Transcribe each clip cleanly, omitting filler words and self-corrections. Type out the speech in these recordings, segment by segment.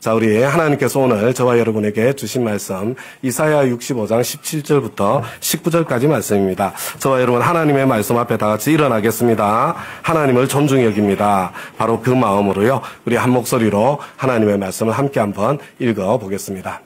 자, 우리 하나님께서 오늘 저와 여러분에게 주신 말씀 이사야 65장 17절부터 19절까지 말씀입니다. 저와 여러분 하나님의 말씀 앞에 다 같이 일어나겠습니다. 하나님을 존중히 여깁니다. 바로 그 마음으로요. 우리 한 목소리로 하나님의 말씀을 함께 한번 읽어보겠습니다.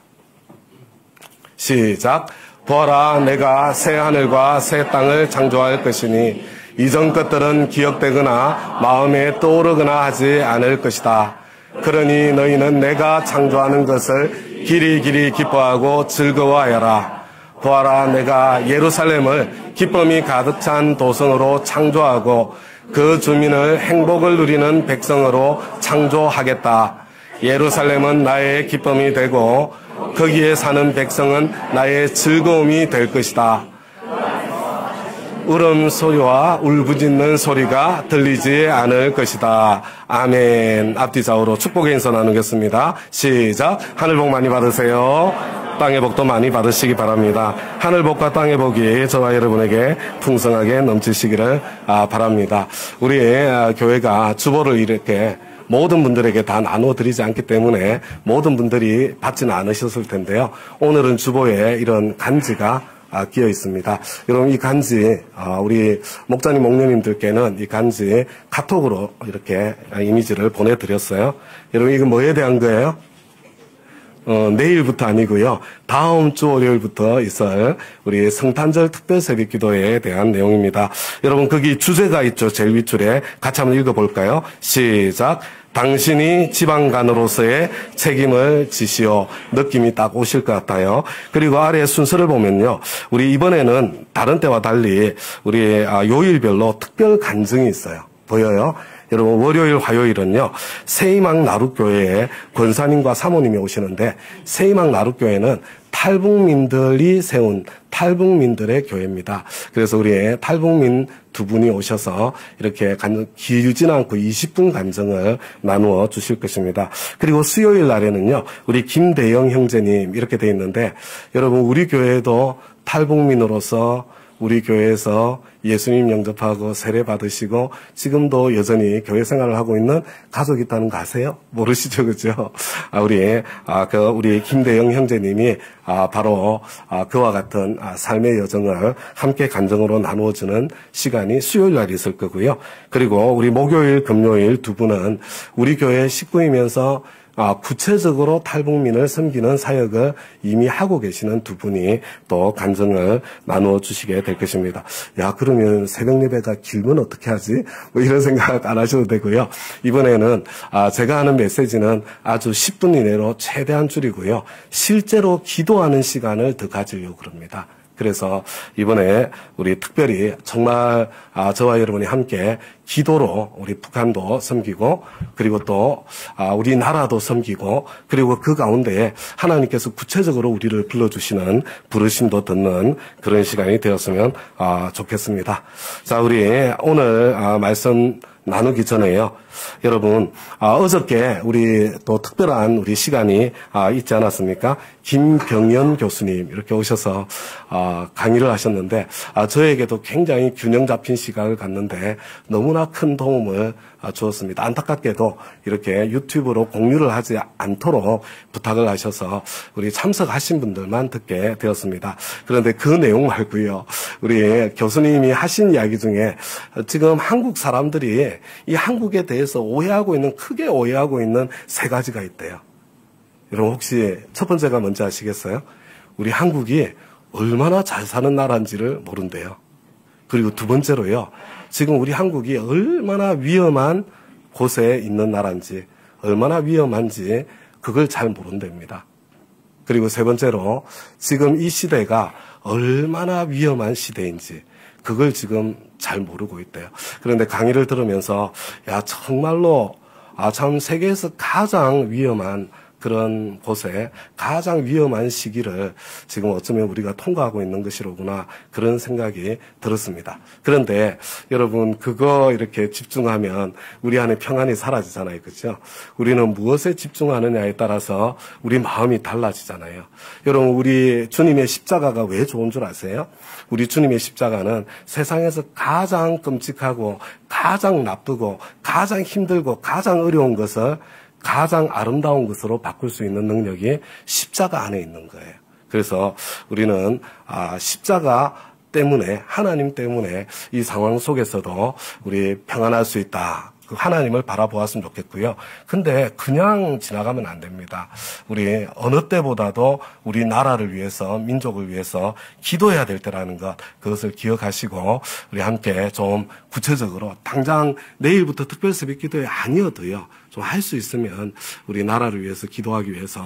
시작. 보아라, 내가 새 하늘과 새 땅을 창조할 것이니 이전 것들은 기억되거나 마음에 떠오르거나 하지 않을 것이다. 그러니 너희는 내가 창조하는 것을 길이 기뻐하고 즐거워하여라. 보아라, 내가 예루살렘을 기쁨이 가득 찬 도성으로 창조하고 그 주민을 행복을 누리는 백성으로 창조하겠다. 예루살렘은 나의 기쁨이 되고 거기에 사는 백성은 나의 즐거움이 될 것이다. 울음소리와 울부짖는 소리가 들리지 않을 것이다. 아멘. 앞뒤 좌우로 축복의 인사 나누겠습니다. 시작. 하늘 복 많이 받으세요. 땅의 복도 많이 받으시기 바랍니다. 하늘 복과 땅의 복이 저와 여러분에게 풍성하게 넘치시기를 바랍니다. 우리의 교회가 주보를 이렇게 모든 분들에게 다 나눠드리지 않기 때문에 모든 분들이 받지는 않으셨을 텐데요. 오늘은 주보에 이런 간지가 끼어 있습니다. 여러분, 이 간지, 우리 목자님, 목녀님들께는 이 간지 카톡으로 이렇게 이미지를 보내드렸어요. 여러분, 이건 뭐에 대한 거예요? 내일부터 아니고요. 다음 주 월요일부터 있을 우리 성탄절 특별 새벽 기도에 대한 내용입니다. 여러분, 거기 주제가 있죠. 제일 윗줄에. 같이 한번 읽어볼까요? 시작. 당신이 지방간으로서의 책임을 지시오. 느낌이 딱 오실 것 같아요. 그리고 아래 순서를 보면요. 우리 이번에는 다른 때와 달리 우리 요일별로 특별 간증이 있어요. 보여요? 여러분, 월요일, 화요일은요, 새희망 나룻교회에 권사님과 사모님이 오시는데, 새희망 나룻교회는 탈북민들이 세운 탈북민들의 교회입니다. 그래서 우리 탈북민 두 분이 오셔서 이렇게 길진 않고 20분 간증을 나누어 주실 것입니다. 그리고 수요일 날에는요, 우리 김대영 형제님 이렇게 돼 있는데, 여러분, 우리 교회도 탈북민으로서 우리 교회에서 예수님 영접하고 세례 받으시고 지금도 여전히 교회 생활을 하고 있는 가족이 있다는 거 아세요? 모르시죠, 그죠? 우리 김대영 형제님이 바로 그와 같은 삶의 여정을 함께 간증으로 나누어주는 시간이 수요일 날 있을 거고요. 그리고 우리 목요일, 금요일 두 분은 우리 교회 식구이면서 구체적으로 탈북민을 섬기는 사역을 이미 하고 계시는 두 분이 또 간증을 나누어 주시게 될 것입니다. 야, 그러면 새벽 예배가 길면 어떻게 하지? 뭐 이런 생각 안 하셔도 되고요. 이번에는 제가 하는 메시지는 아주 10분 이내로 최대한 줄이고요. 실제로 기도하는 시간을 더 가지려고 그럽니다. 그래서 이번에 우리 특별히 정말 저와 여러분이 함께 기도로 우리 북한도 섬기고 그리고 또 우리나라도 섬기고 그리고 그 가운데에 하나님께서 구체적으로 우리를 불러주시는 부르심도 듣는 그런 시간이 되었으면 좋겠습니다. 자, 우리 오늘 말씀 나누기 전에요. 여러분, 어저께 우리 또 특별한 우리 시간이 있지 않았습니까? 김병연 교수님 이렇게 오셔서 강의를 하셨는데 저에게도 굉장히 균형 잡힌 시간을 갖는데 너무나 큰 도움을 주었습니다. 안타깝게도 이렇게 유튜브로 공유를 하지 않도록 부탁을 하셔서 우리 참석하신 분들만 듣게 되었습니다. 그런데 그 내용 말고요. 우리 교수님이 하신 이야기 중에 지금 한국 사람들이 이 한국에 대해서 크게 오해하고 있는 세 가지가 있대요. 여러분, 혹시 첫 번째가 뭔지 아시겠어요? 우리 한국이 얼마나 잘 사는 나라인지를 모른대요. 그리고 두 번째로요. 지금 우리 한국이 얼마나 위험한 곳에 있는 나라인지, 얼마나 위험한지 그걸 잘 모른답니다. 그리고 세 번째로 지금 이 시대가 얼마나 위험한 시대인지 그걸 지금 잘 모르고 있대요. 그런데 강의를 들으면서 야, 정말로 참 세계에서 가장 위험한 그런 곳에 가장 위험한 시기를 지금 어쩌면 우리가 통과하고 있는 것이로구나 그런 생각이 들었습니다. 그런데 여러분, 그거 이렇게 집중하면 우리 안에 평안이 사라지잖아요. 그렇죠? 우리는 무엇에 집중하느냐에 따라서 우리 마음이 달라지잖아요. 여러분, 우리 주님의 십자가가 왜 좋은 줄 아세요? 우리 주님의 십자가는 세상에서 가장 끔찍하고 가장 나쁘고 가장 힘들고 가장 어려운 것을 가장 아름다운 것으로 바꿀 수 있는 능력이 십자가 안에 있는 거예요. 그래서 우리는 십자가 때문에, 하나님 때문에 이 상황 속에서도 우리 평안할 수 있다. 그 하나님을 바라보았으면 좋겠고요. 근데 그냥 지나가면 안 됩니다. 우리 어느 때보다도 우리 나라를 위해서, 민족을 위해서 기도해야 될 때라는 것, 그것을 기억하시고 우리 함께 좀 구체적으로 당장 내일부터 특별 새벽 기도회 아니어도요, 좀 할 수 있으면 우리 나라를 위해서 기도하기 위해서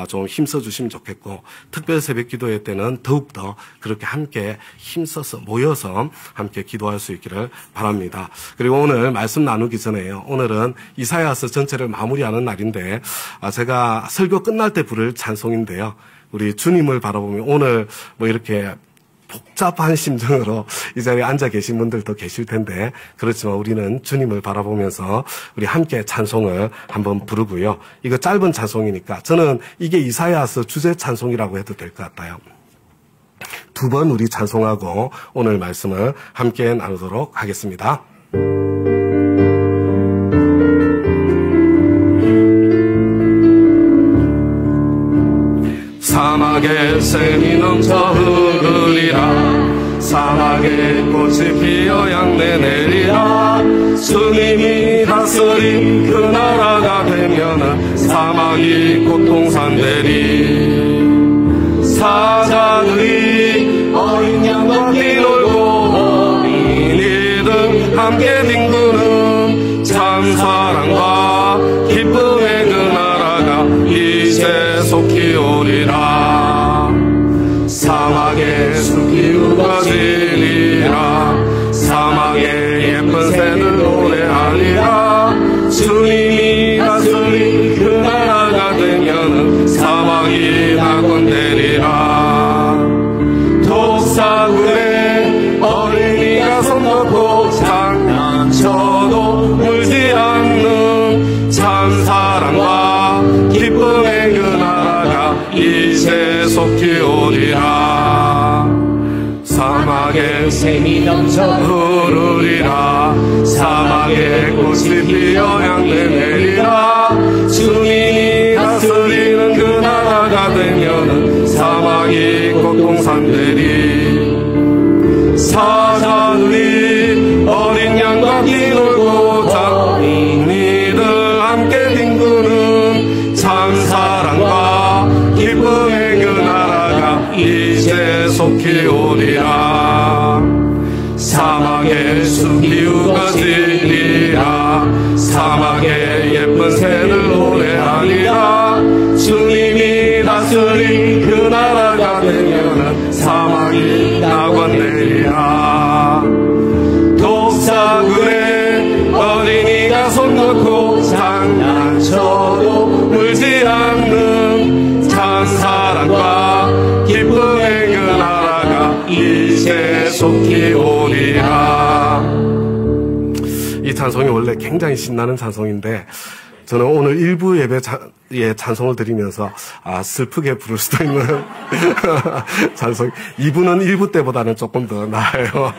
좀 힘써 주시면 좋겠고, 특별 새벽 기도회 때는 더욱더 그렇게 함께 힘써서 모여서 함께 기도할 수 있기를 바랍니다. 그리고 오늘 말씀 나누기 전에요, 오늘은 이사야서 전체를 마무리하는 날인데 제가 설교 끝날 때 부를 찬송인데요, 우리 주님을 바라보면 오늘 뭐 이렇게 복잡한 심정으로 이 자리에 앉아 계신 분들도 계실 텐데, 그렇지만 우리는 주님을 바라보면서 우리 함께 찬송을 한번 부르고요. 이거 짧은 찬송이니까 저는 이게 이사야서 주제 찬송이라고 해도 될 것 같아요. 두 번 우리 찬송하고 오늘 말씀을 함께 나누도록 하겠습니다. 사막에 샘이 넘쳐 흐르리라. 사막에 꽃이 피어 양내 내리라. 주님이 다스린 그 나라가 되면은 사막이 고통산되리. 사자들이 어린 양과 뛰놀고 어린이들 함께 뒹구는 참 사랑과 기쁨의 그 나라가 이제 속히 오리라. 사막에 숲이 우거지리라. 사막에 예쁜 새들 노래하리라. 주님이 다스린 그 나라가 되면은 사막이 낙원되리라. 독사굴에 어린이가 손 놓고 장난쳐도 울지 않는 참 사랑과 기쁨의 그 나라가 이제 속히 오리라. 사막에 샘이 넘쳐 흐르리라. 사막에 꽃이 피어 양내 내리라. 주님이 다스리는 그 나라가 되면은 사막이 고통산되리. 사자들이 어린 양과 뛰놀고 장인이들 함께 뒹구는 참 사랑과 기쁨의 그 나라가 이제 속히 오리라. 사막에 숲이 우거지리라. 사막에 예쁜 새들 노래하리라. 주님이 다스린 그 나라가 되면은 사막이 낙원되리라. 독사굴에 어린이가 손 놓고 장난쳐도 울지 않는 참 사랑과 기쁨의 그 나라가 이제 속히 오리라. 이 찬송이 원래 굉장히 신나는 찬송인데 저는 오늘 일부 예배에 찬송을 드리면서 슬프게 부를 수도 있는 찬송. 2부는 1부 때보다는 조금 더 나아요.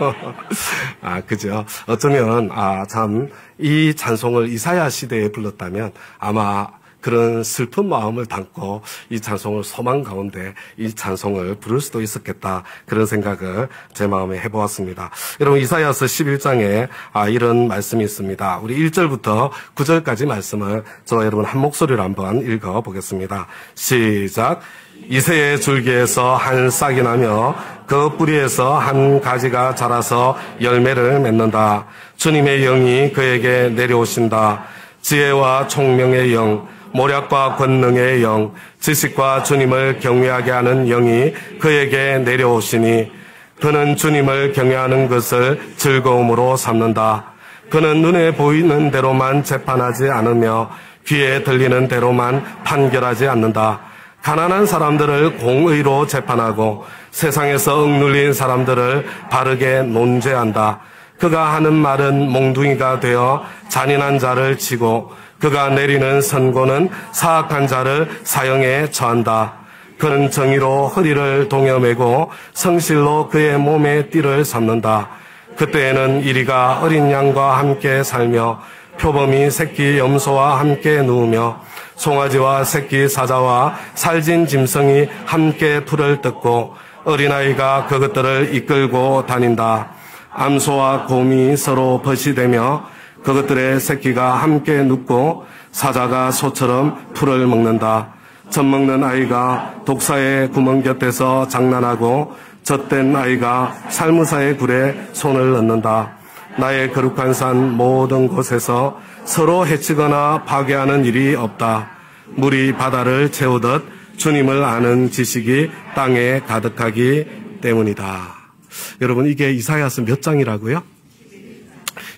그죠? 어쩌면 참 이 찬송을 이사야 시대에 불렀다면 아마 그런 슬픈 마음을 담고 이 찬송을 소망 가운데 이 찬송을 부를 수도 있었겠다, 그런 생각을 제 마음에 해보았습니다. 여러분, 이사야서 11장에 이런 말씀이 있습니다. 우리 1절부터 9절까지 말씀을 저와 여러분 한 목소리로 한번 읽어보겠습니다. 시작. 이새의 줄기에서 한 싹이 나며 그 뿌리에서 한 가지가 자라서 열매를 맺는다. 주님의 영이 그에게 내려오신다. 지혜와 총명의 영, 모략과 권능의 영, 지식과 주님을 경외하게 하는 영이 그에게 내려오시니 그는 주님을 경외하는 것을 즐거움으로 삼는다. 그는 눈에 보이는 대로만 재판하지 않으며 귀에 들리는 대로만 판결하지 않는다. 가난한 사람들을 공의로 재판하고 세상에서 억눌린 사람들을 바르게 논죄한다. 그가 하는 말은 몽둥이가 되어 잔인한 자를 치고 그가 내리는 선고는 사악한 자를 사형에 처한다. 그는 정의로 허리를 동여매고 성실로 그의 몸에 띠를 삼는다. 그때에는 이리가 어린 양과 함께 살며 표범이 새끼 염소와 함께 누우며 송아지와 새끼 사자와 살진 짐승이 함께 풀을 뜯고 어린아이가 그것들을 이끌고 다닌다. 암소와 곰이 서로 벗이되며 그것들의 새끼가 함께 눕고 사자가 소처럼 풀을 먹는다. 젖먹는 아이가 독사의 구멍 곁에서 장난하고 젖된 아이가 살무사의 굴에 손을 넣는다. 나의 거룩한 산 모든 곳에서 서로 해치거나 파괴하는 일이 없다. 물이 바다를 채우듯 주님을 아는 지식이 땅에 가득하기 때문이다. 여러분, 이게 이사야서 몇 장이라고요?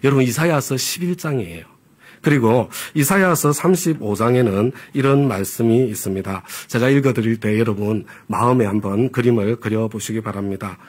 여러분, 이사야서 11장이에요. 그리고 이사야서 35장에는 이런 말씀이 있습니다. 제가 읽어드릴 때 여러분 마음에 한번 그림을 그려보시기 바랍니다.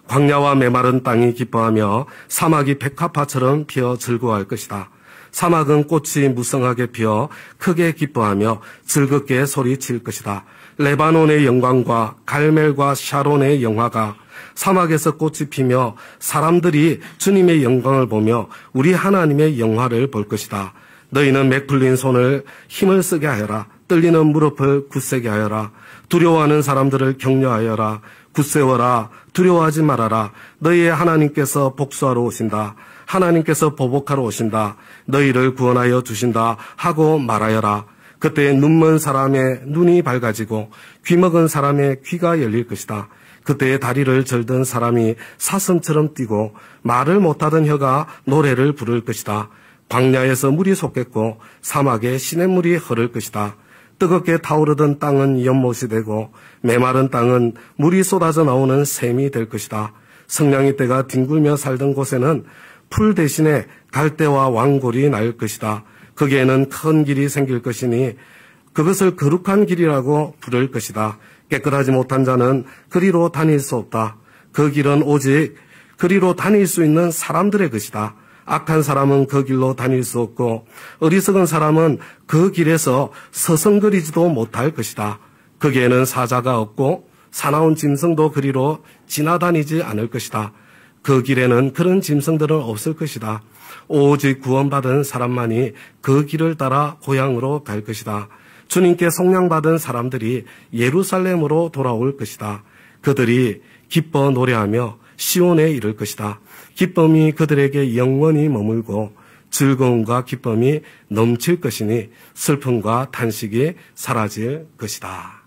광야와 메마른 땅이 기뻐하며 사막이 백합화처럼 피어 즐거워할 것이다. 사막은 꽃이 무성하게 피어 크게 기뻐하며 즐겁게 소리칠 것이다. 레바논의 영광과 갈멜과 샤론의 영화가 사막에서 꽃이 피며 사람들이 주님의 영광을 보며 우리 하나님의 영화를 볼 것이다. 너희는 맥풀린 손을 힘을 쓰게 하여라. 떨리는 무릎을 굳세게 하여라. 두려워하는 사람들을 격려하여라. 굳세워라. 두려워하지 말아라. 너희의 하나님께서 복수하러 오신다. 하나님께서 보복하러 오신다. 너희를 구원하여 주신다 하고 말하여라. 그때 눈먼 사람의 눈이 밝아지고 귀먹은 사람의 귀가 열릴 것이다. 그때의 다리를 절던 사람이 사슴처럼 뛰고 말을 못하던 혀가 노래를 부를 것이다. 광야에서 물이 솟겠고 사막에 시냇물이 흐를 것이다. 뜨겁게 타오르던 땅은 연못이 되고 메마른 땅은 물이 쏟아져 나오는 샘이 될 것이다. 성냥이 떼가 뒹굴며 살던 곳에는 풀 대신에 갈대와 왕골이 날 것이다. 거기에는 큰 길이 생길 것이니 그것을 거룩한 길이라고 부를 것이다. 깨끗하지 못한 자는 그리로 다닐 수 없다. 그 길은 오직 그리로 다닐 수 있는 사람들의 것이다. 악한 사람은 그 길로 다닐 수 없고 어리석은 사람은 그 길에서 서성거리지도 못할 것이다. 거기에는 사자가 없고 사나운 짐승도 그리로 지나다니지 않을 것이다. 그 길에는 그런 짐승들은 없을 것이다. 오직 구원받은 사람만이 그 길을 따라 고향으로 갈 것이다. 주님께 속량받은 사람들이 예루살렘으로 돌아올 것이다. 그들이 기뻐 노래하며 시온에 이를 것이다. 기쁨이 그들에게 영원히 머물고 즐거움과 기쁨이 넘칠 것이니 슬픔과 탄식이 사라질 것이다.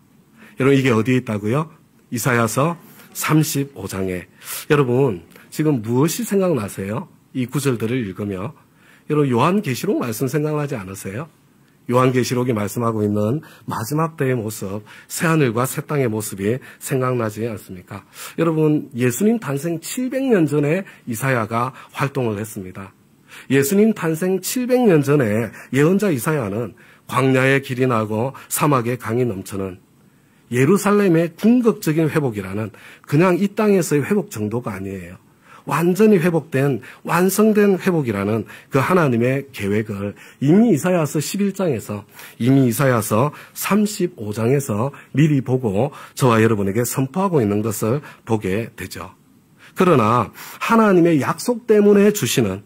여러분, 이게 어디에 있다고요? 이사야서 35장에. 여러분, 지금 무엇이 생각나세요? 이 구절들을 읽으며. 여러분, 요한계시록 말씀 생각나지 않으세요? 요한계시록이 말씀하고 있는 마지막 때의 모습, 새하늘과 새 땅의 모습이 생각나지 않습니까? 여러분, 예수님 탄생 700년 전에 이사야가 활동을 했습니다. 예수님 탄생 700년 전에 예언자 이사야는 광야의 길이 나고 사막의 강이 넘치는 예루살렘의 궁극적인 회복이라는 그냥 이 땅에서의 회복 정도가 아니에요. 완전히 회복된 완성된 회복이라는 그 하나님의 계획을 이미 이사야서 11장에서 이미 이사야서 35장에서 미리 보고 저와 여러분에게 선포하고 있는 것을 보게 되죠. 그러나 하나님의 약속 때문에 주시는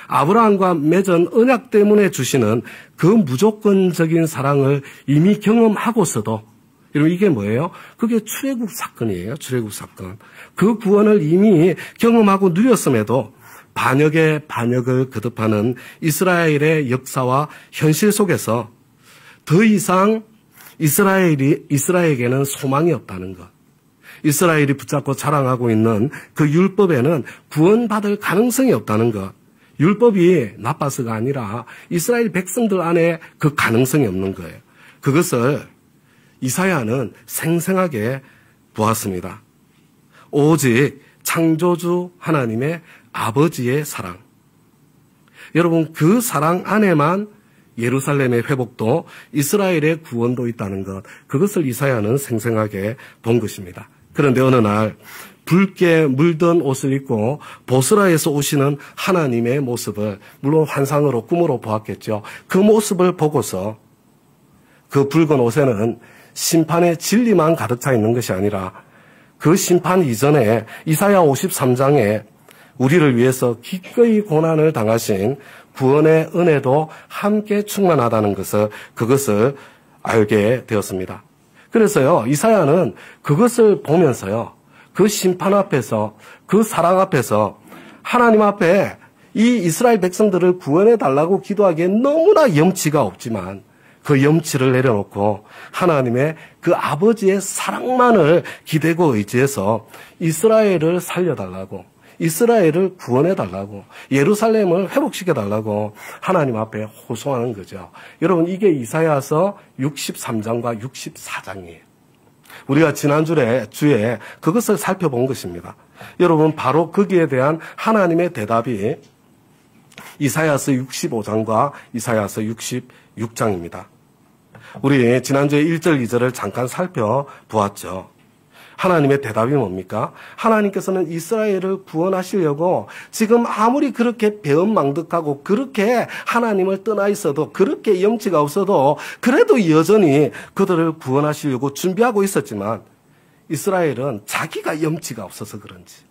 아브라함과 맺은 언약 때문에 주시는 그 무조건적인 사랑을 이미 경험하고서도 여러분, 이게 뭐예요? 그게 출애굽 사건이에요. 출애굽 사건. 그 구원을 이미 경험하고 누렸음에도 반역의 반역을 거듭하는 이스라엘의 역사와 현실 속에서 더 이상 이스라엘에게는 소망이 없다는 것. 이스라엘이 붙잡고 자랑하고 있는 그 율법에는 구원받을 가능성이 없다는 것. 율법이 나빠서가 아니라 이스라엘 백성들 안에 그 가능성이 없는 거예요. 그것을 이사야는 생생하게 보았습니다. 오직 창조주 하나님의 아버지의 사랑. 여러분, 그 사랑 안에만 예루살렘의 회복도 이스라엘의 구원도 있다는 것, 그것을 이사야는 생생하게 본 것입니다. 그런데 어느 날 붉게 물든 옷을 입고 보스라에서 오시는 하나님의 모습을 물론 환상으로 꿈으로 보았겠죠. 그 모습을 보고서 그 붉은 옷에는 심판의 진리만 가득 차 있는 것이 아니라 그 심판 이전에 이사야 53장에 우리를 위해서 기꺼이 고난을 당하신 구원의 은혜도 함께 충만하다는 그것을 알게 되었습니다. 그래서요, 이사야는 그것을 보면서요, 그 심판 앞에서, 그 사랑 앞에서 하나님 앞에 이 이스라엘 백성들을 구원해 달라고 기도하기에 너무나 염치가 없지만 그 염치를 내려놓고 하나님의 그 아버지의 사랑만을 기대고 의지해서 이스라엘을 살려달라고, 이스라엘을 구원해달라고, 예루살렘을 회복시켜달라고 하나님 앞에 호소하는 거죠. 여러분, 이게 이사야서 63장과 64장이에요. 우리가 지난주에 그것을 살펴본 것입니다. 여러분, 바로 거기에 대한 하나님의 대답이 이사야서 65장과 이사야서 66장입니다. 우리 지난주에 1절, 2절을 잠깐 살펴보았죠. 하나님의 대답이 뭡니까? 하나님께서는 이스라엘을 구원하시려고 지금 아무리 그렇게 배은망덕하고 그렇게 하나님을 떠나 있어도, 그렇게 염치가 없어도 그래도 여전히 그들을 구원하시려고 준비하고 있었지만 이스라엘은 자기가 염치가 없어서 그런지,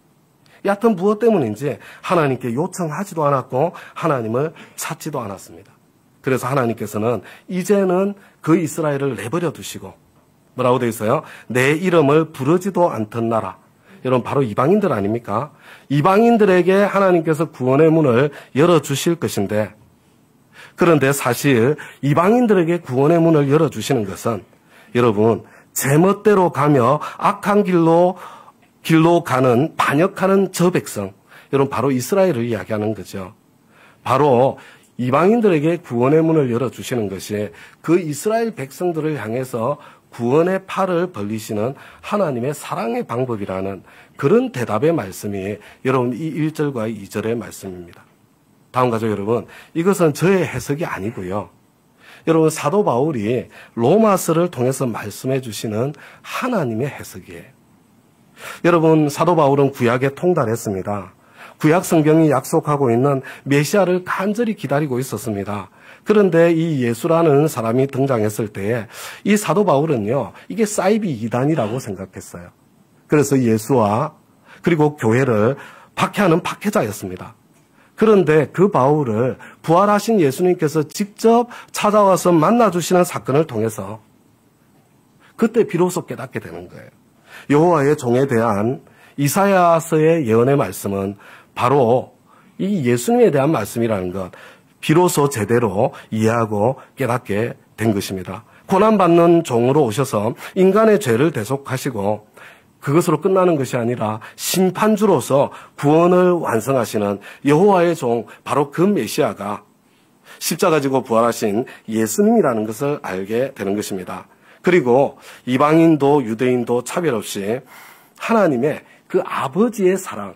여하튼 무엇 때문인지 하나님께 요청하지도 않았고 하나님을 찾지도 않았습니다. 그래서 하나님께서는 이제는 그 이스라엘을 내버려 두시고 뭐라고 되어 있어요? 내 이름을 부르지도 않던 나라. 여러분, 바로 이방인들 아닙니까? 이방인들에게 하나님께서 구원의 문을 열어주실 것인데, 그런데 사실 이방인들에게 구원의 문을 열어주시는 것은 여러분, 제멋대로 가며 악한 길로 가는 반역하는 저 백성, 여러분, 바로 이스라엘을 이야기하는 거죠. 바로 이방인들에게 구원의 문을 열어주시는 것이 그 이스라엘 백성들을 향해서 구원의 팔을 벌리시는 하나님의 사랑의 방법이라는 그런 대답의 말씀이 여러분, 이 1절과 2절의 말씀입니다. 다음 가족 여러분, 이것은 저의 해석이 아니고요. 여러분, 사도 바울이 로마서를 통해서 말씀해 주시는 하나님의 해석이에요. 여러분, 사도 바울은 구약에 통달했습니다. 구약 성경이 약속하고 있는 메시아를 간절히 기다리고 있었습니다. 그런데 이 예수라는 사람이 등장했을 때에 이 사도 바울은요, 이게 사이비 이단이라고 생각했어요. 그래서 예수와 그리고 교회를 박해하는 박해자였습니다. 그런데 그 바울을 부활하신 예수님께서 직접 찾아와서 만나주시는 사건을 통해서 그때 비로소 깨닫게 되는 거예요. 여호와의 종에 대한 이사야서의 예언의 말씀은 바로 이 예수님에 대한 말씀이라는 것, 비로소 제대로 이해하고 깨닫게 된 것입니다. 고난받는 종으로 오셔서 인간의 죄를 대속하시고 그것으로 끝나는 것이 아니라 심판주로서 구원을 완성하시는 여호와의 종, 바로 그 메시아가 십자가 지고 부활하신 예수님이라는 것을 알게 되는 것입니다. 그리고 이방인도 유대인도 차별 없이 하나님의 그 아버지의 사랑,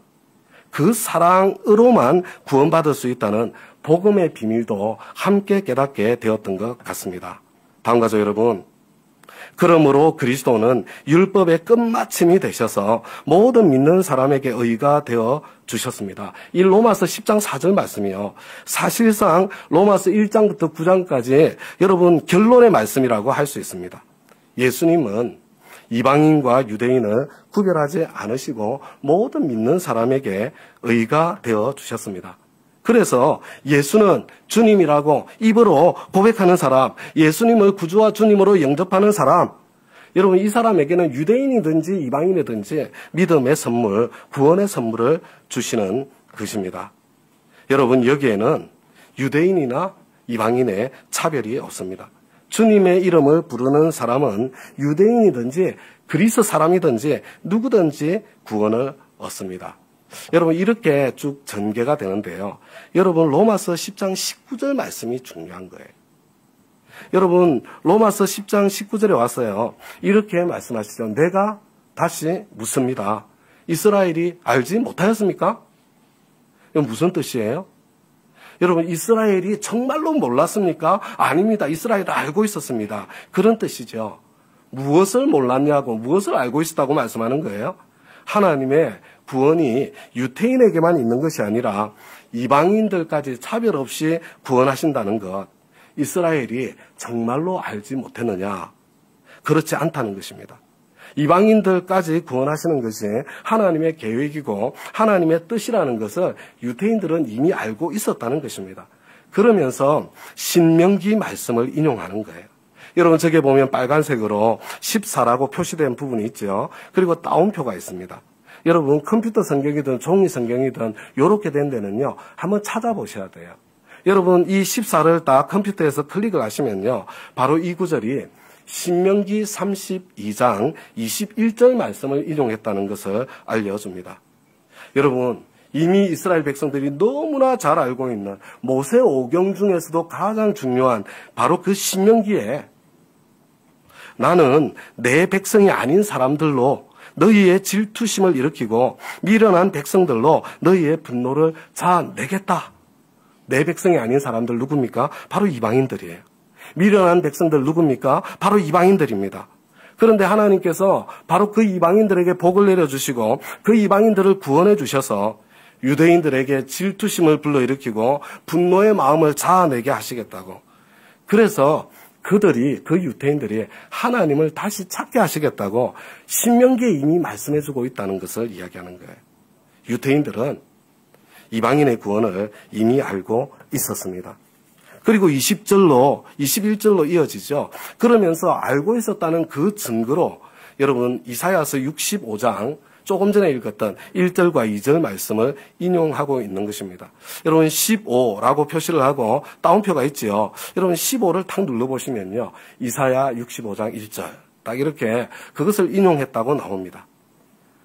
그 사랑으로만 구원받을 수 있다는 복음의 비밀도 함께 깨닫게 되었던 것 같습니다. 다음 가족 여러분, 그러므로 그리스도는 율법의 끝마침이 되셔서 모든 믿는 사람에게 의가 되어 주셨습니다. 이 로마서 10장 4절 말씀이요, 사실상 로마서 1장부터 9장까지 여러분 결론의 말씀이라고 할 수 있습니다. 예수님은 이방인과 유대인을 구별하지 않으시고 모든 믿는 사람에게 의가 되어 주셨습니다. 그래서 예수는 주님이라고 입으로 고백하는 사람, 예수님을 구주와 주님으로 영접하는 사람, 여러분, 이 사람에게는 유대인이든지 이방인이든지 믿음의 선물, 구원의 선물을 주시는 것입니다. 여러분, 여기에는 유대인이나 이방인의 차별이 없습니다. 주님의 이름을 부르는 사람은 유대인이든지 그리스 사람이든지 누구든지 구원을 얻습니다. 여러분, 이렇게 쭉 전개가 되는데요. 여러분, 로마서 10장 19절 말씀이 중요한 거예요. 여러분, 로마서 10장 19절에 왔어요. 이렇게 말씀하시죠. 내가 다시 묻습니다. 이스라엘이 알지 못하였습니까? 이건 무슨 뜻이에요? 여러분, 이스라엘이 정말로 몰랐습니까? 아닙니다. 이스라엘을 알고 있었습니다. 그런 뜻이죠. 무엇을 몰랐냐고, 무엇을 알고 있었다고 말씀하는 거예요? 하나님의 구원이 유태인에게만 있는 것이 아니라 이방인들까지 차별 없이 구원하신다는 것, 이스라엘이 정말로 알지 못했느냐? 그렇지 않다는 것입니다. 이방인들까지 구원하시는 것이 하나님의 계획이고 하나님의 뜻이라는 것을 유대인들은 이미 알고 있었다는 것입니다. 그러면서 신명기 말씀을 인용하는 거예요. 여러분 저게 보면 빨간색으로 14라고 표시된 부분이 있죠. 그리고 따옴표가 있습니다. 여러분 컴퓨터 성경이든 종이 성경이든 이렇게 된 데는요. 한번 찾아보셔야 돼요. 여러분 이 14를 딱 컴퓨터에서 클릭을 하시면요. 바로 이 구절이 신명기 32장 21절 말씀을 인용했다는 것을 알려줍니다. 여러분 이미 이스라엘 백성들이 너무나 잘 알고 있는 모세 오경 중에서도 가장 중요한 바로 그 신명기에 나는 내 백성이 아닌 사람들로 너희의 질투심을 일으키고 미련한 백성들로 너희의 분노를 자아내겠다. 내 백성이 아닌 사람들 누굽니까? 바로 이방인들이에요. 미련한 백성들 누굽니까? 바로 이방인들입니다. 그런데 하나님께서 바로 그 이방인들에게 복을 내려주시고 그 이방인들을 구원해 주셔서 유대인들에게 질투심을 불러일으키고 분노의 마음을 자아내게 하시겠다고. 그래서 그 유대인들이 하나님을 다시 찾게 하시겠다고 신명기에 이미 말씀해주고 있다는 것을 이야기하는 거예요. 유대인들은 이방인의 구원을 이미 알고 있었습니다. 그리고 21절로 이어지죠. 그러면서 알고 있었다는 그 증거로 여러분 이사야서 65장 조금 전에 읽었던 1절과 2절 말씀을 인용하고 있는 것입니다. 여러분 15라고 표시를 하고 따옴표가 있지요. 여러분 15를 탁 눌러보시면요. 이사야 65장 1절 딱 이렇게 그것을 인용했다고 나옵니다.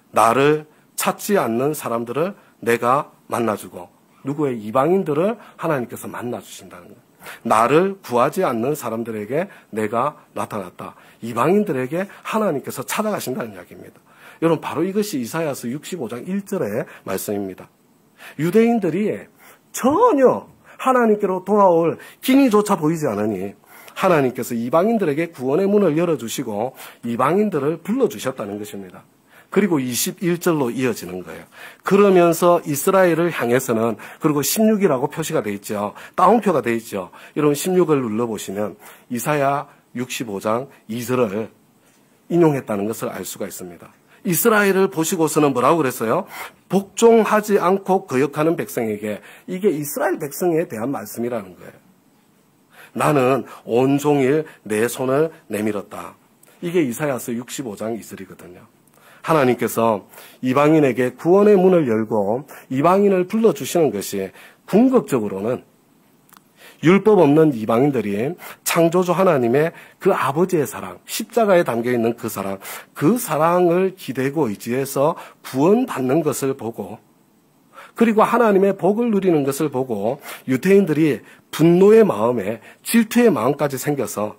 나를 찾지 않는 사람들을 내가 만나주고 누구의 이방인들을 하나님께서 만나주신다는 거예요. 나를 구하지 않는 사람들에게 내가 나타났다. 이방인들에게 하나님께서 찾아가신다는 이야기입니다. 여러분 바로 이것이 이사야서 65장 1절의 말씀입니다. 유대인들이 전혀 하나님께로 돌아올 기미조차 보이지 않으니 하나님께서 이방인들에게 구원의 문을 열어주시고 이방인들을 불러주셨다는 것입니다. 그리고 21절로 이어지는 거예요. 그러면서 이스라엘을 향해서는 그리고 16이라고 표시가 되어 있죠. 따옴표가 되어 있죠. 여러분 16을 눌러보시면 이사야 65장 2절을 인용했다는 것을 알 수가 있습니다. 이스라엘을 보시고서는 뭐라고 그랬어요? 복종하지 않고 거역하는 백성에게 이게 이스라엘 백성에 대한 말씀이라는 거예요. 나는 온종일 내 손을 내밀었다. 이게 이사야서 65장 2절이거든요. 하나님께서 이방인에게 구원의 문을 열고 이방인을 불러주시는 것이 궁극적으로는 율법 없는 이방인들이 창조주 하나님의 그 아버지의 사랑, 십자가에 담겨있는 그 사랑을 기대고 의지해서 구원받는 것을 보고 그리고 하나님의 복을 누리는 것을 보고 유대인들이 분노의 마음에 질투의 마음까지 생겨서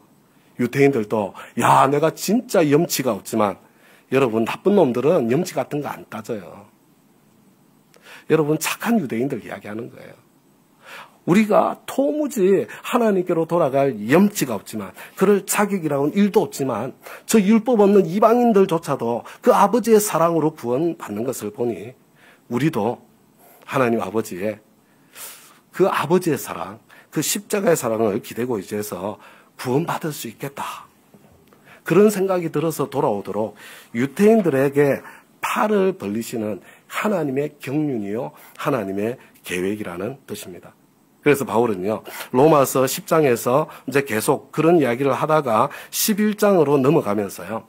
유대인들도 야 내가 진짜 염치가 없지만 여러분 나쁜 놈들은 염치 같은 거 안 따져요. 여러분 착한 유대인들 이야기하는 거예요. 우리가 도무지 하나님께로 돌아갈 염치가 없지만 그럴 자격이라고는 일도 없지만 저 율법 없는 이방인들조차도 그 아버지의 사랑으로 구원받는 것을 보니 우리도 하나님 아버지의 그 아버지의 사랑, 그 십자가의 사랑을 기대고 의지해서 구원받을 수 있겠다. 그런 생각이 들어서 돌아오도록 유대인들에게 팔을 벌리시는 하나님의 경륜이요 하나님의 계획이라는 뜻입니다. 그래서 바울은요 로마서 10장에서 이제 계속 그런 이야기를 하다가 11장으로 넘어가면서요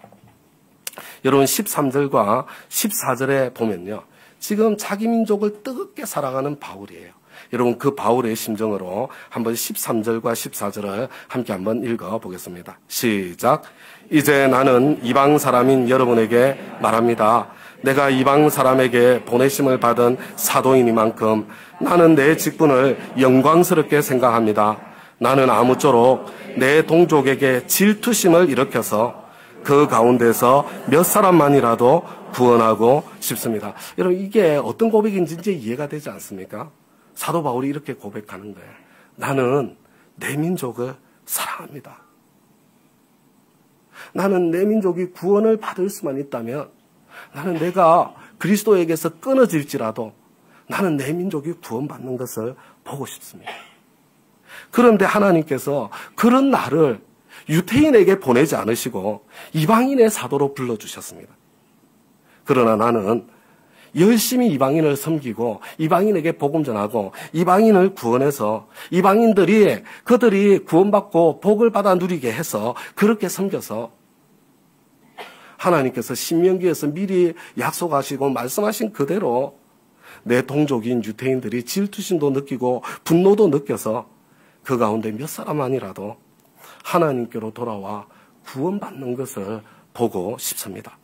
여러분 13절과 14절에 보면요 지금 자기 민족을 뜨겁게 사랑하는 바울이에요. 여러분 그 바울의 심정으로 한번 13절과 14절을 함께 한번 읽어보겠습니다. 시작. 이제 나는 이방 사람인 여러분에게 말합니다. 내가 이방 사람에게 보내심을 받은 사도이니만큼 나는 내 직분을 영광스럽게 생각합니다. 나는 아무쪼록 내 동족에게 질투심을 일으켜서 그 가운데서 몇 사람만이라도 구원하고 싶습니다. 여러분 이게 어떤 고백인지 이제 이해가 되지 않습니까? 사도 바울이 이렇게 고백하는 거예요. 나는 내 민족을 사랑합니다. 나는 내 민족이 구원을 받을 수만 있다면 나는 내가 그리스도에게서 끊어질지라도 나는 내 민족이 구원받는 것을 보고 싶습니다. 그런데 하나님께서 그런 나를 유대인에게 보내지 않으시고 이방인의 사도로 불러주셨습니다. 그러나 나는 열심히 이방인을 섬기고 이방인에게 복음 전하고 이방인을 구원해서 이방인들이 그들이 구원받고 복을 받아 누리게 해서 그렇게 섬겨서 하나님께서 신명기에서 미리 약속하시고 말씀하신 그대로 내 동족인 유대인들이 질투심도 느끼고 분노도 느껴서 그 가운데 몇 사람만이라도 하나님께로 돌아와 구원받는 것을 보고 싶습니다.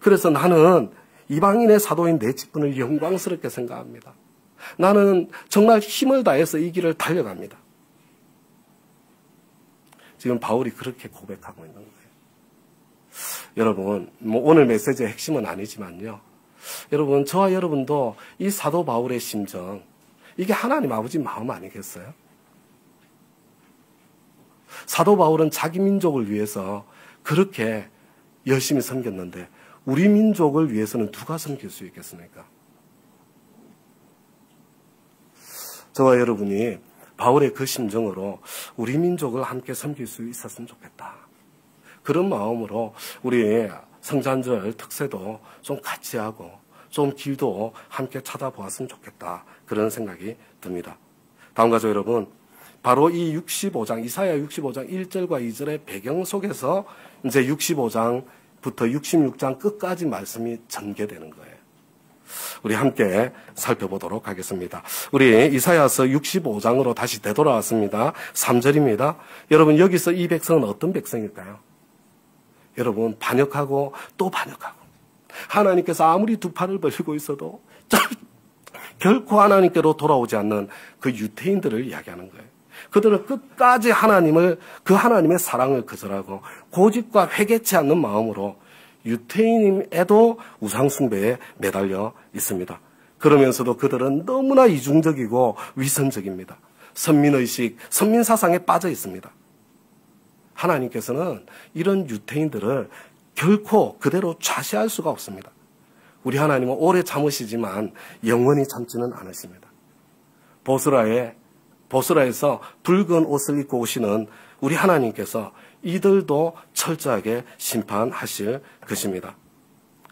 그래서 나는 이방인의 사도인 내 직분을 영광스럽게 생각합니다. 나는 정말 힘을 다해서 이 길을 달려갑니다. 지금 바울이 그렇게 고백하고 있는 거예요. 여러분, 오늘 메시지의 핵심은 아니지만요. 여러분, 저와 여러분도 이 사도 바울의 심정, 이게 하나님 아버지 마음 아니겠어요? 사도 바울은 자기 민족을 위해서 그렇게 열심히 섬겼는데 우리 민족을 위해서는 누가 섬길 수 있겠습니까? 저와 여러분이 바울의 그 심정으로 우리 민족을 함께 섬길 수 있었으면 좋겠다. 그런 마음으로 우리 성찬절 특세도 좀 같이 하고 좀 길도 함께 찾아보았으면 좋겠다. 그런 생각이 듭니다. 다음 가족 여러분, 바로 이 65장, 이사야 65장 1절과 2절의 배경 속에서 이제 65장부터 66장 끝까지 말씀이 전개되는 거예요. 우리 함께 살펴보도록 하겠습니다. 우리 이사야서 65장으로 다시 되돌아왔습니다. 3절입니다. 여러분, 여기서 이 백성은 어떤 백성일까요? 여러분, 반역하고 또 반역하고 하나님께서 아무리 두 팔을 벌리고 있어도 결코 하나님께로 돌아오지 않는 그 유대인들을 이야기하는 거예요. 그들은 끝까지 그 하나님의 사랑을 거절하고 고집과 회개치 않는 마음으로 유대인임에도 우상숭배에 매달려 있습니다. 그러면서도 그들은 너무나 이중적이고 위선적입니다. 선민의식, 선민사상에 빠져 있습니다. 하나님께서는 이런 유대인들을 결코 그대로 좌시할 수가 없습니다. 우리 하나님은 오래 참으시지만 영원히 참지는 않으십니다. 보스라에서 붉은 옷을 입고 오시는 우리 하나님께서 이들도 철저하게 심판하실 것입니다.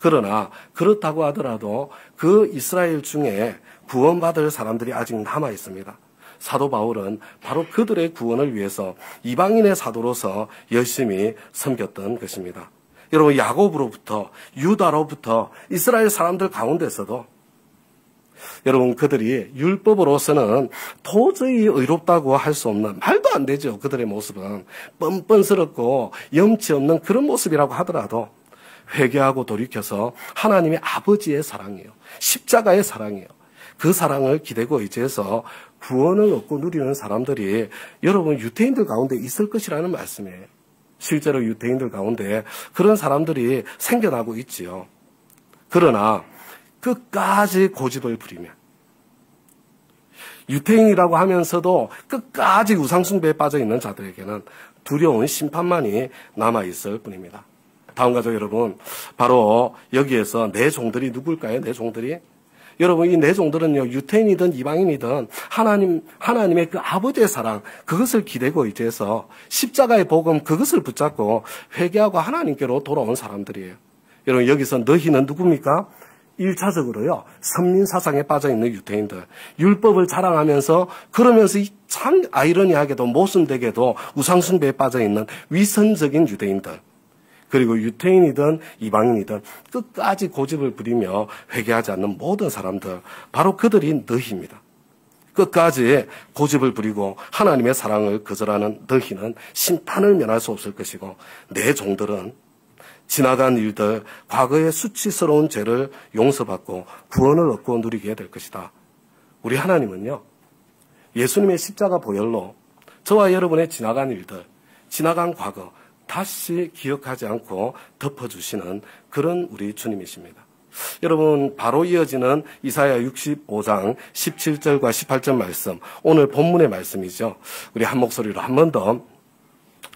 그러나 그렇다고 하더라도 그 이스라엘 중에 구원받을 사람들이 아직 남아 있습니다. 사도 바울은 바로 그들의 구원을 위해서 이방인의 사도로서 열심히 섬겼던 것입니다. 여러분, 야곱으로부터 유다로부터 이스라엘 사람들 가운데서도 여러분, 그들이 율법으로서는 도저히 의롭다고 할 수 없는, 말도 안 되죠. 그들의 모습은 뻔뻔스럽고 염치 없는 그런 모습이라고 하더라도 회개하고 돌이켜서 하나님의 아버지의 사랑이에요. 십자가의 사랑이에요. 그 사랑을 기대고 의지해서 구원을 얻고 누리는 사람들이 여러분 유대인들 가운데 있을 것이라는 말씀이에요. 실제로 유대인들 가운데 그런 사람들이 생겨나고 있지요. 그러나 끝까지 고집을 부리며 유대인이라고 하면서도 끝까지 우상숭배에 빠져있는 자들에게는 두려운 심판만이 남아있을 뿐입니다. 다음 가족 여러분, 바로 여기에서 내 종들이 누굴까요? 내 종들이? 여러분, 이 내 종들은요, 유태인이든 이방인이든 하나님의 그 아버지의 사랑, 그것을 기대고 의지해서 십자가의 복음, 그것을 붙잡고 회개하고 하나님께로 돌아온 사람들이에요. 여러분, 여기서 너희는 누굽니까? 1차적으로요, 선민사상에 빠져있는 유태인들, 율법을 자랑하면서, 그러면서 참 아이러니하게도 모순되게도 우상숭배에 빠져있는 위선적인 유대인들, 그리고 유태인이든 이방인이든 끝까지 고집을 부리며 회개하지 않는 모든 사람들, 바로 그들이 너희입니다. 끝까지 고집을 부리고 하나님의 사랑을 거절하는 너희는 심판을 면할 수 없을 것이고, 내 종들은 지나간 일들, 과거의 수치스러운 죄를 용서받고 구원을 얻고 누리게 될 것이다. 우리 하나님은요, 예수님의 십자가 보혈로 저와 여러분의 지나간 일들, 지나간 과거 다시 기억하지 않고 덮어주시는 그런 우리 주님이십니다. 여러분, 바로 이어지는 이사야 65장 17절과 18절 말씀, 오늘 본문의 말씀이죠. 우리 한 목소리로 한 번 더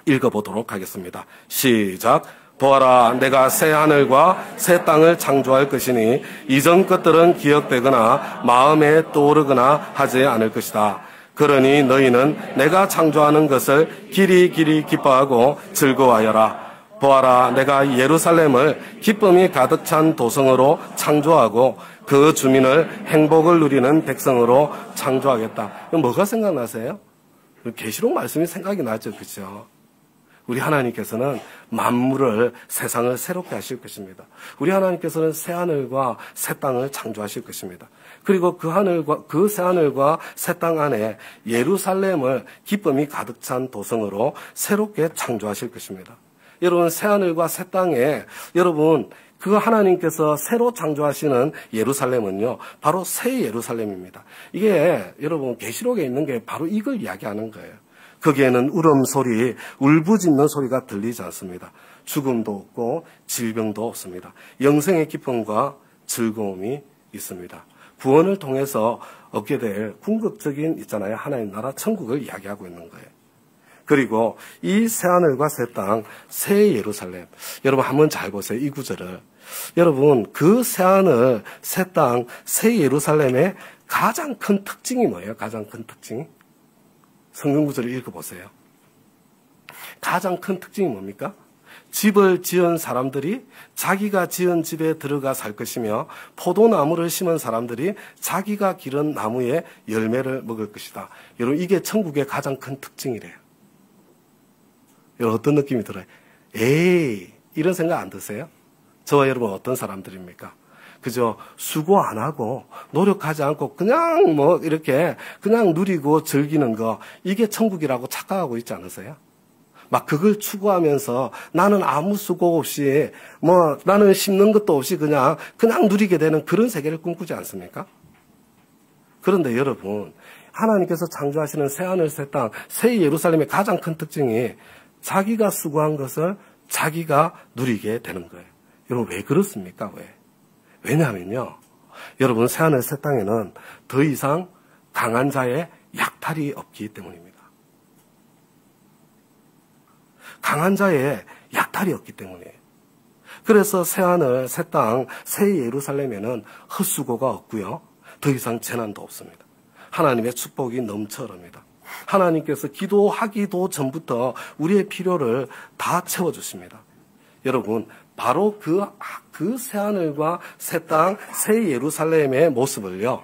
읽어보도록 하겠습니다. 시작. 보아라, 내가 새 하늘과 새 땅을 창조할 것이니 이전 것들은 기억되거나 마음에 떠오르거나 하지 않을 것이다. 그러니 너희는 내가 창조하는 것을 길이 기뻐하고 즐거워하여라. 보아라, 내가 예루살렘을 기쁨이 가득 찬 도성으로 창조하고 그 주민을 행복을 누리는 백성으로 창조하겠다. 뭐가 생각나세요? 계시록 말씀이 생각이 나죠. 그렇죠? 우리 하나님께서는 만물을, 세상을 새롭게 하실 것입니다. 우리 하나님께서는 새 하늘과 새 땅을 창조하실 것입니다. 그리고 그 새 하늘과 새 땅 안에 예루살렘을 기쁨이 가득 찬 도성으로 새롭게 창조하실 것입니다. 여러분, 새 하늘과 새 땅에 여러분 그 하나님께서 새로 창조하시는 예루살렘은요, 바로 새 예루살렘입니다. 이게 여러분 계시록에 있는 게 바로 이걸 이야기하는 거예요. 거기에는 울음소리, 울부짖는 소리가 들리지 않습니다. 죽음도 없고 질병도 없습니다. 영생의 기쁨과 즐거움이 있습니다. 구원을 통해서 얻게 될 궁극적인 있잖아요. 하나님 나라 천국을 이야기하고 있는 거예요. 그리고 이 새하늘과 새 땅, 새 예루살렘. 여러분 한번 잘 보세요. 이 구절을. 여러분 그 새하늘, 새 땅, 새 예루살렘의 가장 큰 특징이 뭐예요? 가장 큰 특징이? 성경 구절을 읽어보세요. 가장 큰 특징이 뭡니까? 집을 지은 사람들이 자기가 지은 집에 들어가 살 것이며 포도나무를 심은 사람들이 자기가 기른 나무의 열매를 먹을 것이다. 여러분 이게 천국의 가장 큰 특징이래요. 여러분 어떤 느낌이 들어요? 에이, 이런 생각 안 드세요? 저와 여러분 어떤 사람들입니까? 그저 수고 안 하고 노력하지 않고 그냥 뭐 이렇게 그냥 누리고 즐기는 거, 이게 천국이라고 착각하고 있지 않으세요? 막 그걸 추구하면서 나는 아무 수고 없이 뭐 나는 심는 것도 없이 그냥 누리게 되는 그런 세계를 꿈꾸지 않습니까? 그런데 여러분 하나님께서 창조하시는 새하늘 새 땅, 새 예루살렘의 가장 큰 특징이 자기가 수고한 것을 자기가 누리게 되는 거예요. 여러분 왜 그렇습니까? 왜? 왜냐하면요, 여러분 새하늘 새 땅에는 더 이상 강한 자의 약탈이 없기 때문입니다. 강한 자의 약탈이 없기 때문이에요. 그래서 새하늘 새 땅, 새 예루살렘에는 헛수고가 없고요, 더 이상 재난도 없습니다. 하나님의 축복이 넘쳐 흐릅니다. 하나님께서 기도하기도 전부터 우리의 필요를 다 채워주십니다. 여러분 바로 그 새하늘과 새 땅, 새 예루살렘의 모습을요,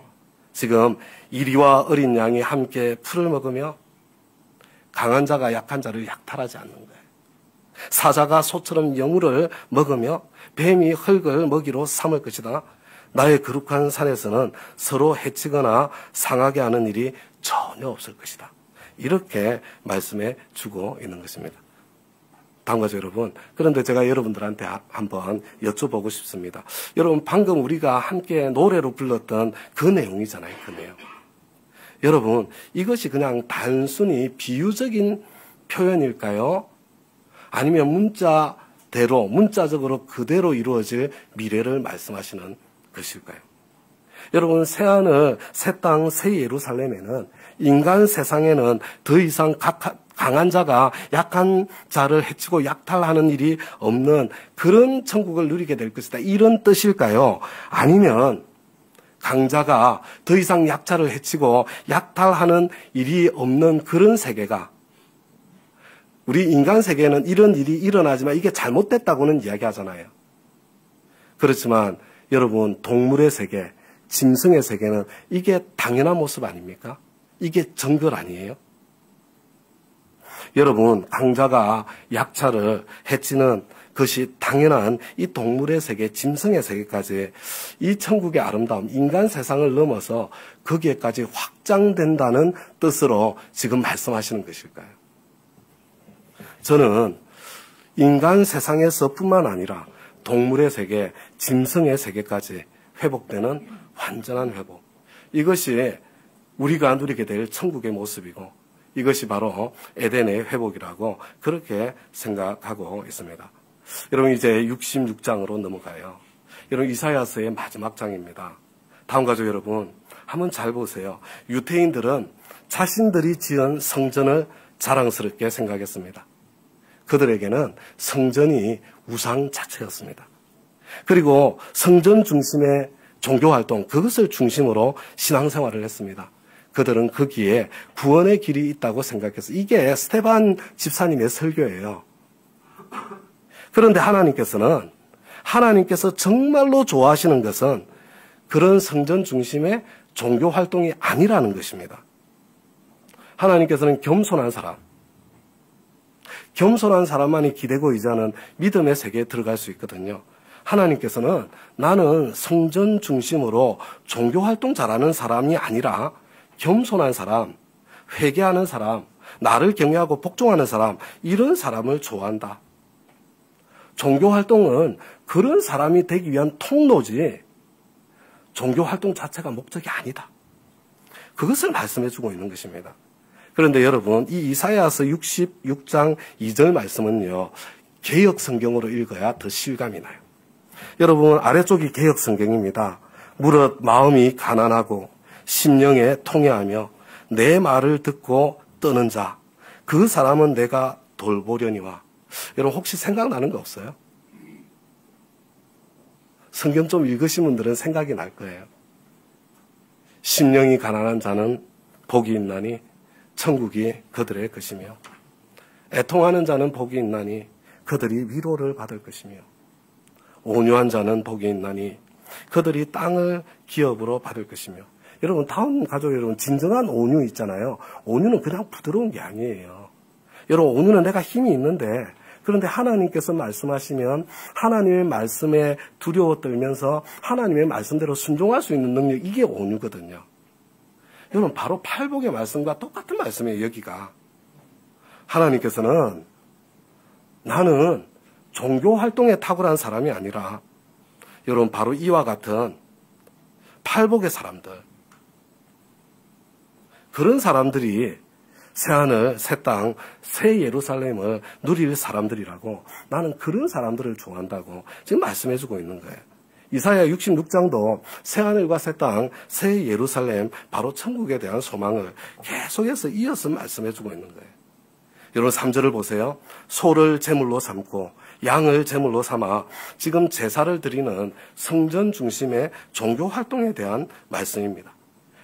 지금 이리와 어린 양이 함께 풀을 먹으며 강한 자가 약한 자를 약탈하지 않는 거예요. 사자가 소처럼 여물을 먹으며 뱀이 흙을 먹이로 삼을 것이다. 나의 거룩한 산에서는 서로 해치거나 상하게 하는 일이 전혀 없을 것이다. 이렇게 말씀해 주고 있는 것입니다. 다음과 여러분, 그런데 제가 여러분들한테 한번 여쭤보고 싶습니다. 여러분 방금 우리가 함께 노래로 불렀던 그 내용이잖아요. 그 내용. 여러분 이것이 그냥 단순히 비유적인 표현일까요? 아니면 문자적으로 그대로 이루어질 미래를 말씀하시는 것일까요? 여러분 새하늘, 새 땅, 새 예루살렘에는 인간 세상에는 더 이상 강한 자가 약한 자를 해치고 약탈하는 일이 없는 그런 천국을 누리게 될 것이다. 이런 뜻일까요? 아니면 강자가 더 이상 약자를 해치고 약탈하는 일이 없는 그런 세계가, 우리 인간 세계에는 이런 일이 일어나지만 이게 잘못됐다고는 이야기하잖아요. 그렇지만 여러분 동물의 세계, 짐승의 세계는 이게 당연한 모습 아닙니까? 이게 정글 아니에요? 여러분 강자가 약자를 해치는 것이 당연한 이 동물의 세계, 짐승의 세계까지 이 천국의 아름다움, 인간 세상을 넘어서 거기에까지 확장된다는 뜻으로 지금 말씀하시는 것일까요? 저는 인간 세상에서뿐만 아니라 동물의 세계, 짐승의 세계까지 회복되는 완전한 회복, 이것이 우리가 누리게 될 천국의 모습이고 이것이 바로 에덴의 회복이라고 그렇게 생각하고 있습니다. 여러분 이제 66장으로 넘어가요. 여러분 이사야서의 마지막 장입니다. 다음 가족 여러분 한번 잘 보세요. 유대인들은 자신들이 지은 성전을 자랑스럽게 생각했습니다. 그들에게는 성전이 우상 자체였습니다. 그리고 성전 중심의 종교활동, 그것을 중심으로 신앙생활을 했습니다. 그들은 거기에 구원의 길이 있다고 생각해서, 이게 스테반 집사님의 설교예요. 그런데 하나님께서 정말로 좋아하시는 것은 그런 성전 중심의 종교 활동이 아니라는 것입니다. 하나님께서는 겸손한 사람만이 기대고 의지하는 믿음의 세계에 들어갈 수 있거든요. 하나님께서는 나는 성전 중심으로 종교 활동 잘하는 사람이 아니라 겸손한 사람, 회개하는 사람, 나를 경외하고 복종하는 사람, 이런 사람을 좋아한다. 종교 활동은 그런 사람이 되기 위한 통로지 종교 활동 자체가 목적이 아니다. 그것을 말씀해주고 있는 것입니다. 그런데 여러분, 이 이사야서 66장 2절 말씀은요, 개역 성경으로 읽어야 더 실감이 나요. 여러분, 아래쪽이 개역 성경입니다. 무릇 마음이 가난하고 심령에 통회하며 내 말을 듣고 떠는 자, 그 사람은 내가 돌보려니와. 여러분, 혹시 생각나는 거 없어요? 성경 좀 읽으신 분들은 생각이 날 거예요. 심령이 가난한 자는 복이 있나니 천국이 그들의 것이며, 애통하는 자는 복이 있나니 그들이 위로를 받을 것이며, 온유한 자는 복이 있나니 그들이 땅을 기업으로 받을 것이며. 여러분, 다음 가족 여러분, 진정한 온유 있잖아요. 온유는 그냥 부드러운 게 아니에요. 여러분, 온유는 내가 힘이 있는데, 그런데 하나님께서 말씀하시면 하나님의 말씀에 두려워 떨면서 하나님의 말씀대로 순종할 수 있는 능력, 이게 온유거든요. 여러분, 바로 팔복의 말씀과 똑같은 말씀이에요. 여기가 하나님께서는 나는 종교 활동에 탁월한 사람이 아니라, 여러분, 바로 이와 같은 팔복의 사람들, 그런 사람들이 새하늘, 새 땅, 새 예루살렘을 누릴 사람들이라고, 나는 그런 사람들을 좋아한다고 지금 말씀해주고 있는 거예요. 이사야 66장도 새하늘과 새 땅, 새 예루살렘, 바로 천국에 대한 소망을 계속해서 이어서 말씀해주고 있는 거예요. 여러분, 3절을 보세요. 소를 제물로 삼고 양을 제물로 삼아 지금 제사를 드리는 성전 중심의 종교 활동에 대한 말씀입니다.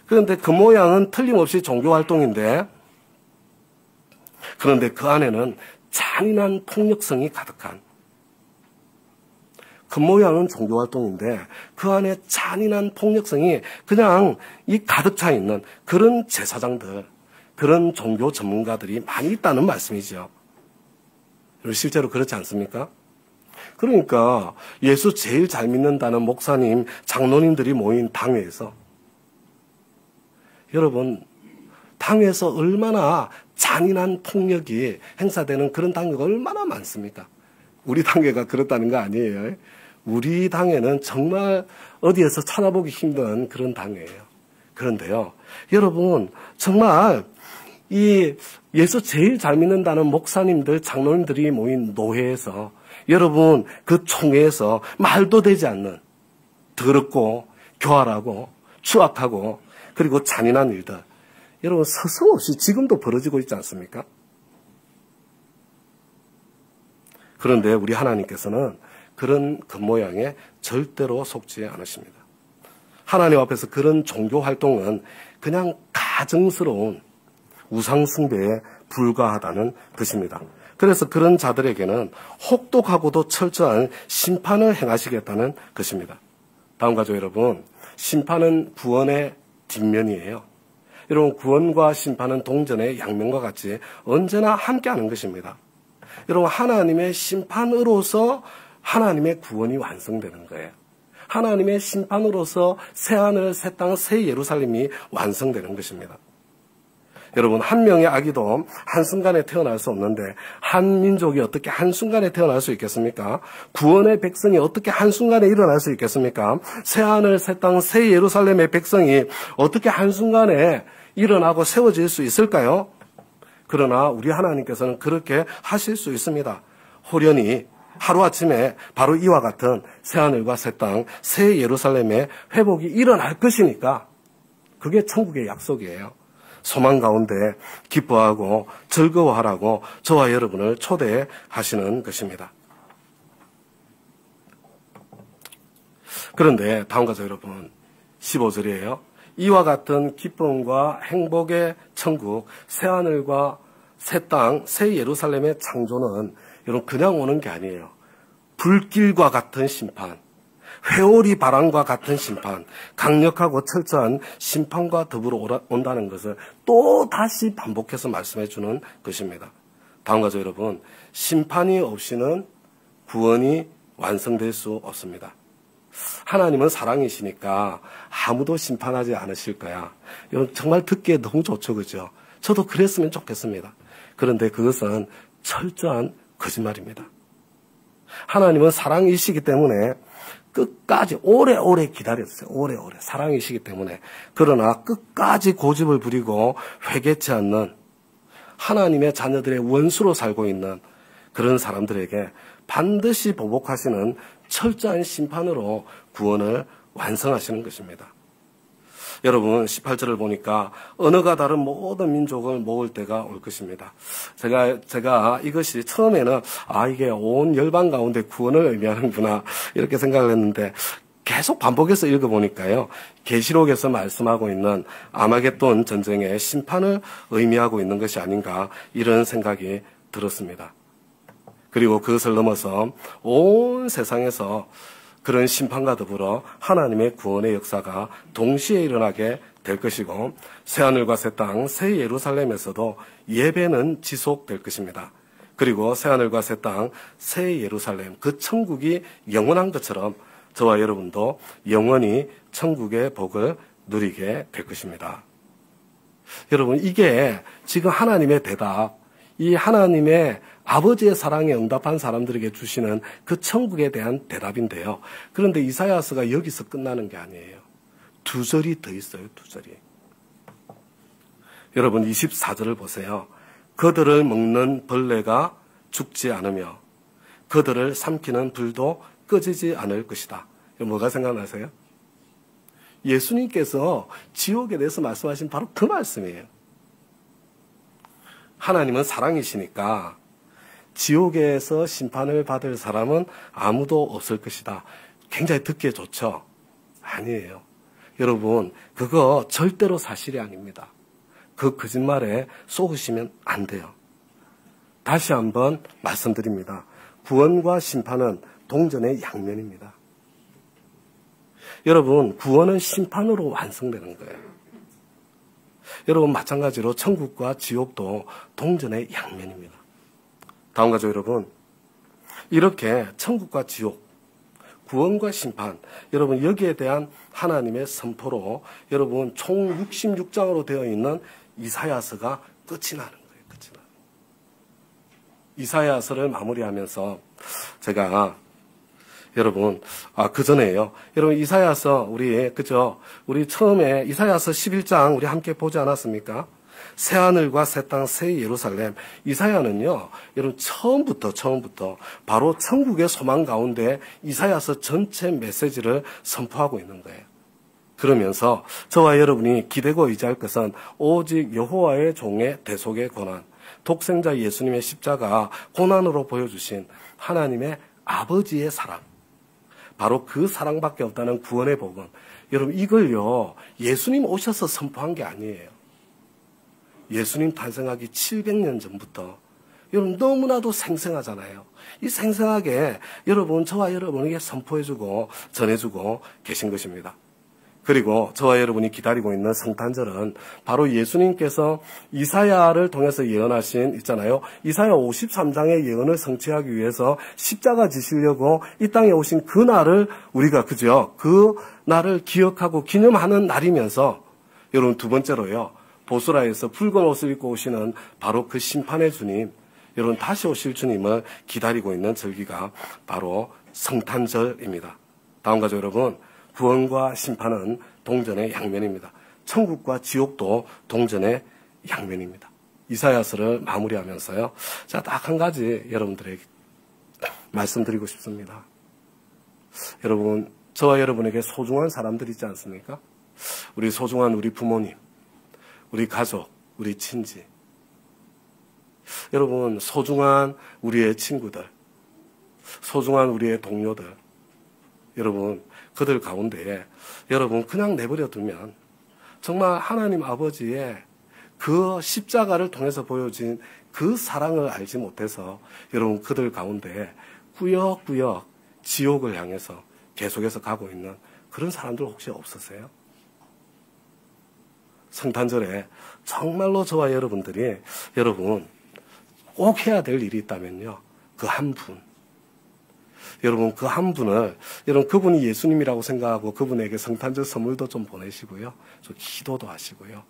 그런데 그 모양은 틀림없이 종교 활동인데, 그런데 그 안에는 잔인한 폭력성이 가득한, 그 모양은 종교 활동인데 그 안에 잔인한 폭력성이 그냥 이 가득 차 있는 그런 제사장들, 그런 종교 전문가들이 많이 있다는 말씀이죠. 실제로 그렇지 않습니까? 그러니까 예수 제일 잘 믿는다는 목사님, 장로님들이 모인 당회에서, 여러분, 당회에서 얼마나 잔인한 폭력이 행사되는 그런 당회가 얼마나 많습니까? 우리 당회가 그렇다는 거 아니에요. 우리 당회는 정말 어디에서 찾아보기 힘든 그런 당회예요. 그런데요, 여러분, 정말 이 예수 제일 잘 믿는다는 목사님들, 장로님들이 모인 노회에서, 여러분, 그 총회에서 말도 되지 않는 더럽고 교활하고 추악하고 그리고 잔인한 일들, 여러분, 서슴없이 지금도 벌어지고 있지 않습니까? 그런데 우리 하나님께서는 그런 겉모양에 절대로 속지 않으십니다. 하나님 앞에서 그런 종교 활동은 그냥 가증스러운 우상숭배에 불과하다는 뜻입니다. 그래서 그런 자들에게는 혹독하고도 철저한 심판을 행하시겠다는 것입니다. 다음 가족 여러분, 심판은 구원의 뒷면이에요. 여러분, 구원과 심판은 동전의 양면과 같이 언제나 함께하는 것입니다. 여러분, 하나님의 심판으로서 하나님의 구원이 완성되는 거예요. 하나님의 심판으로서 새하늘, 새 땅, 새 예루살렘이 완성되는 것입니다. 여러분, 한 명의 아기도 한순간에 태어날 수 없는데 한 민족이 어떻게 한순간에 태어날 수 있겠습니까? 구원의 백성이 어떻게 한순간에 일어날 수 있겠습니까? 새하늘, 새 땅, 새 예루살렘의 백성이 어떻게 한순간에 일어나고 세워질 수 있을까요? 그러나 우리 하나님께서는 그렇게 하실 수 있습니다. 호련히 하루아침에 바로 이와 같은 새하늘과 새 땅, 새 예루살렘의 회복이 일어날 것이니까 그게 천국의 약속이에요. 소망 가운데 기뻐하고 즐거워하라고 저와 여러분을 초대하시는 것입니다. 그런데 다음 가족 여러분, 15절이에요. 이와 같은 기쁨과 행복의 천국, 새하늘과 새 땅, 새 예루살렘의 창조는 여러분 그냥 오는 게 아니에요. 불길과 같은 심판, 회오리 바람과 같은 심판, 강력하고 철저한 심판과 더불어 온다는 것을 또 다시 반복해서 말씀해 주는 것입니다. 다음과 같이 여러분, 심판이 없이는 구원이 완성될 수 없습니다. 하나님은 사랑이시니까 아무도 심판하지 않으실 거야. 이건 정말 듣기에 너무 좋죠, 그죠? 저도 그랬으면 좋겠습니다. 그런데 그것은 철저한 거짓말입니다. 하나님은 사랑이시기 때문에 끝까지 오래오래 기다렸어요. 오래오래. 사랑이시기 때문에. 그러나 끝까지 고집을 부리고 회개치 않는 하나님의 자녀들의 원수로 살고 있는 그런 사람들에게 반드시 보복하시는 철저한 심판으로 구원을 완성하시는 것입니다. 여러분 18절을 보니까 언어가 다른 모든 민족을 모을 때가 올 것입니다. 제가 이것이 처음에는 이게 온 열방 가운데 구원을 의미하는구나 이렇게 생각을 했는데 계속 반복해서 읽어보니까요. 계시록에서 말씀하고 있는 아마겟돈 전쟁의 심판을 의미하고 있는 것이 아닌가 이런 생각이 들었습니다. 그리고 그것을 넘어서 온 세상에서 그런 심판과 더불어 하나님의 구원의 역사가 동시에 일어나게 될 것이고 새하늘과 새 땅, 새 예루살렘에서도 예배는 지속될 것입니다. 그리고 새하늘과 새 땅, 새 예루살렘, 그 천국이 영원한 것처럼 저와 여러분도 영원히 천국의 복을 누리게 될 것입니다. 여러분 이게 지금 하나님의 대답, 이 하나님의 아버지의 사랑에 응답한 사람들에게 주시는 그 천국에 대한 대답인데요. 그런데 이사야서가 여기서 끝나는 게 아니에요. 2절이 더 있어요. 2절이. 여러분 24절을 보세요. 그들을 먹는 벌레가 죽지 않으며 그들을 삼키는 불도 꺼지지 않을 것이다. 뭐가 생각나세요? 예수님께서 지옥에 대해서 말씀하신 바로 그 말씀이에요. 하나님은 사랑이시니까 지옥에서 심판을 받을 사람은 아무도 없을 것이다. 굉장히 듣기에 좋죠? 아니에요. 여러분, 그거 절대로 사실이 아닙니다. 그 거짓말에 속으시면 안 돼요. 다시 한번 말씀드립니다. 구원과 심판은 동전의 양면입니다. 여러분, 구원은 심판으로 완성되는 거예요. 여러분, 마찬가지로 천국과 지옥도 동전의 양면입니다. 다음 가죠, 여러분. 이렇게 천국과 지옥, 구원과 심판, 여러분 여기에 대한 하나님의 선포로 여러분 총 66장으로 되어 있는 이사야서가 끝이 나는 거예요. 끝이 나는. 이사야서를 마무리하면서 제가 여러분 그 전에요. 여러분 이사야서 우리 처음에 이사야서 11장 우리 함께 보지 않았습니까? 새하늘과 새 땅, 새 예루살렘. 이사야는요, 여러분 처음부터 바로 천국의 소망 가운데 이사야서 전체 메시지를 선포하고 있는 거예요. 그러면서 저와 여러분이 기대고 의지할 것은 오직 여호와의 종의 대속의 고난, 독생자 예수님의 십자가 고난으로 보여주신 하나님의 아버지의 사랑, 바로 그 사랑밖에 없다는 구원의 복음. 여러분 이걸요, 예수님 오셔서 선포한 게 아니에요. 예수님 탄생하기 700년 전부터 여러분 너무나도 생생하잖아요. 이 생생하게 여러분 저와 여러분에게 선포해주고 전해주고 계신 것입니다. 그리고 저와 여러분이 기다리고 있는 성탄절은 바로 예수님께서 이사야를 통해서 예언하신 있잖아요. 이사야 53장의 예언을 성취하기 위해서 십자가 지시려고 이 땅에 오신 그 날을 우리가 그 날을 기억하고 기념하는 날이면서 여러분 두 번째로요. 보스라에서 붉은 옷을 입고 오시는 바로 그 심판의 주님, 여러분 다시 오실 주님을 기다리고 있는 절기가 바로 성탄절입니다. 다음 가죠, 여러분. 구원과 심판은 동전의 양면입니다. 천국과 지옥도 동전의 양면입니다. 이사야서를 마무리하면서요. 자, 딱 한 가지 여러분들에게 말씀드리고 싶습니다. 여러분, 저와 여러분에게 소중한 사람들 있지 않습니까? 우리 소중한 우리 부모님, 우리 가족, 우리 친지, 여러분 소중한 우리의 친구들, 소중한 우리의 동료들, 여러분 그들 가운데에 여러분 그냥 내버려 두면 정말 하나님 아버지의 그 십자가를 통해서 보여진 그 사랑을 알지 못해서 여러분 그들 가운데 꾸역꾸역 지옥을 향해서 계속해서 가고 있는 그런 사람들 혹시 없으세요? 성탄절에 정말로 저와 여러분들이 여러분 꼭 해야 될 일이 있다면요. 그 한 분. 여러분 그 한 분을 여러분 그분이 예수님이라고 생각하고 그분에게 성탄절 선물도 좀 보내시고요. 좀 기도도 하시고요.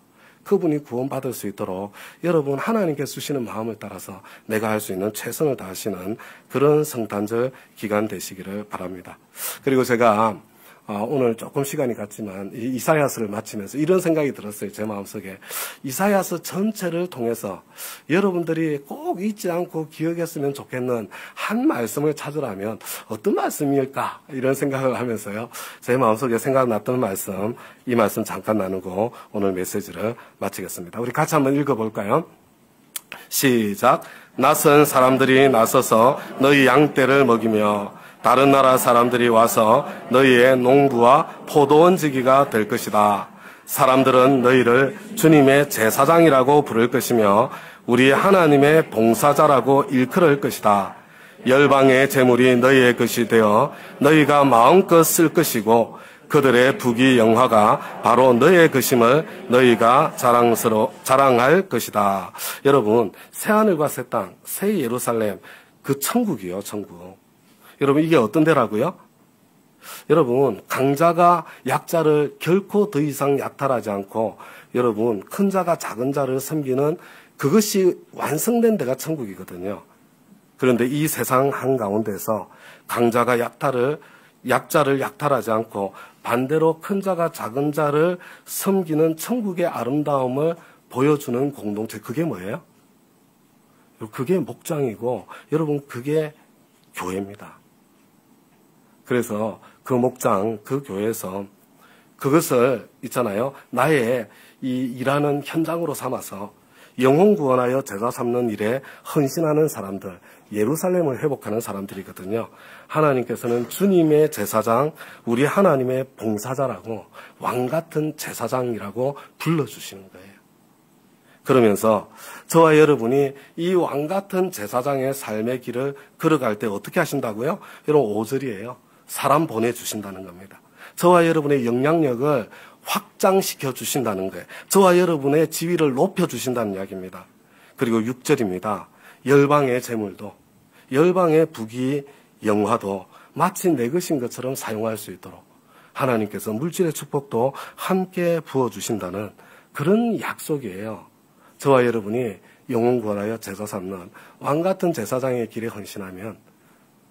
그분이 구원받을 수 있도록 여러분 하나님께서 주시는 마음을 따라서 내가 할 수 있는 최선을 다하시는 그런 성탄절 기간 되시기를 바랍니다. 그리고 제가 오늘 조금 시간이 갔지만 이사야서를 마치면서 이런 생각이 들었어요. 제 마음속에. 이사야서 전체를 통해서 여러분들이 꼭 잊지 않고 기억했으면 좋겠는 한 말씀을 찾으라면 어떤 말씀일까? 이런 생각을 하면서요. 제 마음속에 생각났던 말씀, 이 말씀 잠깐 나누고 오늘 메시지를 마치겠습니다. 우리 같이 한번 읽어볼까요? 시작. 낯선 사람들이 나서서 너희 양떼를 먹이며 다른 나라 사람들이 와서 너희의 농부와 포도원 지기가 될 것이다. 사람들은 너희를 주님의 제사장이라고 부를 것이며 우리 하나님의 봉사자라고 일컬을 것이다. 열방의 재물이 너희의 것이 되어 너희가 마음껏 쓸 것이고 그들의 부귀 영화가 바로 너희의 것임을 너희가 자랑할 것이다. 여러분, 새하늘과 새 땅, 새 예루살렘, 그 천국이요, 천국. 여러분 이게 어떤 데라고요? 여러분 강자가 약자를 결코 더 이상 약탈하지 않고 여러분 큰 자가 작은 자를 섬기는 그것이 완성된 데가 천국이거든요. 그런데 이 세상 한가운데서 강자가 약자를 약탈하지 않고 반대로 큰 자가 작은 자를 섬기는 천국의 아름다움을 보여주는 공동체, 그게 뭐예요? 그게 목장이고 여러분 그게 교회입니다. 그래서 그 목장, 그 교회에서 그것을 있잖아요. 나의 이 일하는 현장으로 삼아서 영혼 구원하여 제자 삼는 일에 헌신하는 사람들, 예루살렘을 회복하는 사람들이거든요. 하나님께서는 주님의 제사장, 우리 하나님의 봉사자라고 왕같은 제사장이라고 불러주시는 거예요. 그러면서 저와 여러분이 이 왕같은 제사장의 삶의 길을 걸어갈 때 어떻게 하신다고요? 여러분 5절이에요. 사람 보내주신다는 겁니다. 저와 여러분의 영향력을 확장시켜 주신다는 거예요. 저와 여러분의 지위를 높여주신다는 이야기입니다. 그리고 6절입니다. 열방의 재물도, 열방의 부귀, 영화도 마치 내 것인 것처럼 사용할 수 있도록 하나님께서 물질의 축복도 함께 부어주신다는 그런 약속이에요. 저와 여러분이 영혼 구원하여 제사 삼는 왕같은 제사장의 길에 헌신하면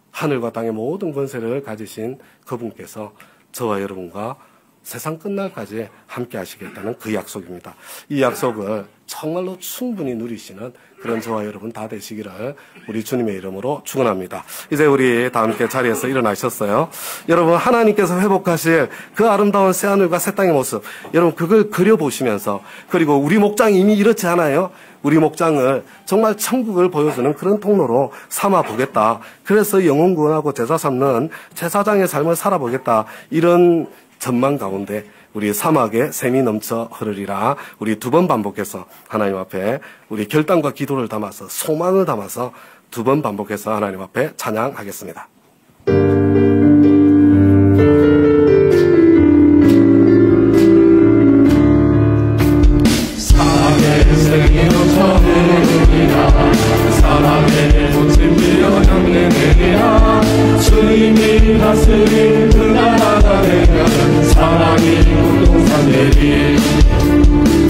하늘과 땅의 모든 권세를 가지신 그분께서 저와 여러분과 세상 끝날까지 함께 하시겠다는 그 약속입니다. 이 약속을 정말로 충분히 누리시는 그런 저와 여러분 다 되시기를 우리 주님의 이름으로 축원합니다. 이제 우리 다 함께 자리에서 일어나셨어요. 여러분 하나님께서 회복하실 그 아름다운 새하늘과 새 땅의 모습, 여러분 그걸 그려보시면서, 그리고 우리 목장이 이미 이렇지 않아요? 우리 목장을 정말 천국을 보여주는 그런 통로로 삼아보겠다. 그래서 영혼 구원하고 제사 삼는 제사장의 삶을 살아보겠다. 이런 전망 가운데 우리 사막에 샘이 넘쳐 흐르리라 우리 2번 반복해서 하나님 앞에 우리 결단과 기도를 담아서 소망을 담아서 2번 반복해서 하나님 앞에 찬양하겠습니다. 사막에 샘이 넘쳐 흐르리라 사막에 꽃을 피어 향내 내리라 주님이 다스린 그 나라가 되면 사랑이 공동산 되리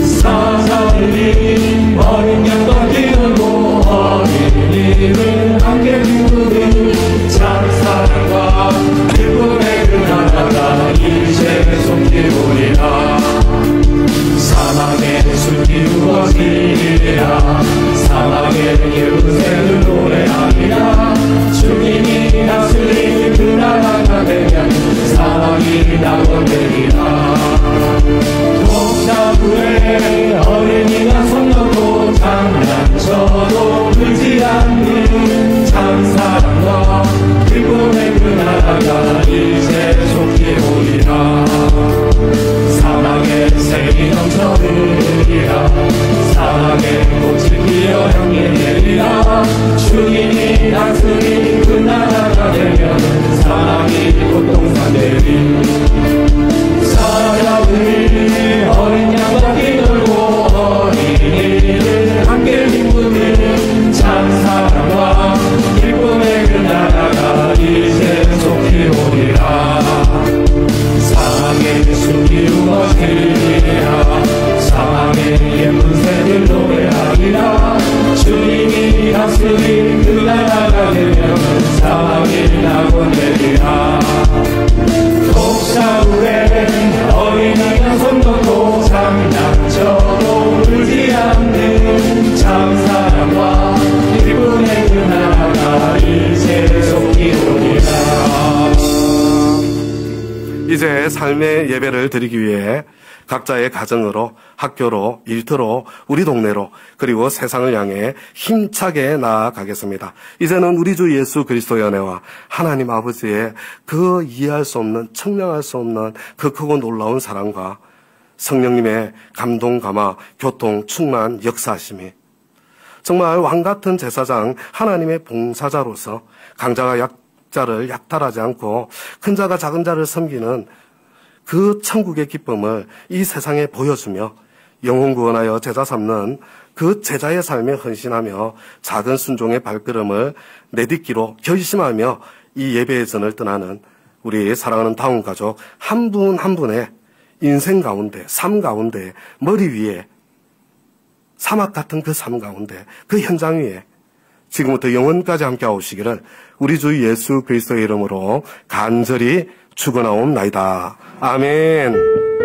사자들이 어린 양과 기르고 어린이를 함께 기쁘리 찬사랑과 기쁨의 그 나라가 이제 속히 오리라 사막에 숲이 우거지리라 사막에 예루살렘을 노래하리라 주님이 다스린 그 나라가 되면 사랑이 낙원되리라 독자부에 어린이가 손 놓고 장난쳐도 울지 않는 참사랑과 기쁨의 그 나라가 이제 속히 오리라 사막에 샘이 넘쳐 흐르리라 사막에 꽃이 피어 향기 내리라 주님이 다스린 그 나라가 되리라. 사랑의 숨기루어 되리라. 사랑의 예쁜 새를 노래하리라. 주님이 다스린 그 나라가 되면 사랑이 낙원되리라. 독사울에 어린이가 손놓고 장난쳐도 울지 않는 참사랑과 기쁨의 그 나라가 이제 속히 오리라. 이제 삶의 예배를 드리기 위해 각자의 가정으로, 학교로, 일터로, 우리 동네로, 그리고 세상을 향해 힘차게 나아가겠습니다. 이제는 우리 주 예수 그리스도의 은혜와 하나님 아버지의 그 이해할 수 없는, 청량할 수 없는 그 크고 놀라운 사랑과 성령님의 감동, 감화, 교통, 충만, 역사하심이 정말 왕같은 제사장, 하나님의 봉사자로서 강자가 약자를 약탈하지 않고 큰 자가 작은 자를 섬기는 그 천국의 기쁨을 이 세상에 보여주며 영혼 구원하여 제자 삼는 그 제자의 삶에 헌신하며 작은 순종의 발걸음을 내딛기로 결심하며 이 예배의 전을 떠나는 우리 사랑하는 다운 가족 한 분 한 분의 인생 가운데, 삶 가운데, 머리 위에 사막 같은 그 삶 가운데, 그 현장 위에 지금부터 영원까지 함께 하시기를 우리 주 예수 그리스도의 이름으로 간절히 축원하옵나이다. 아멘.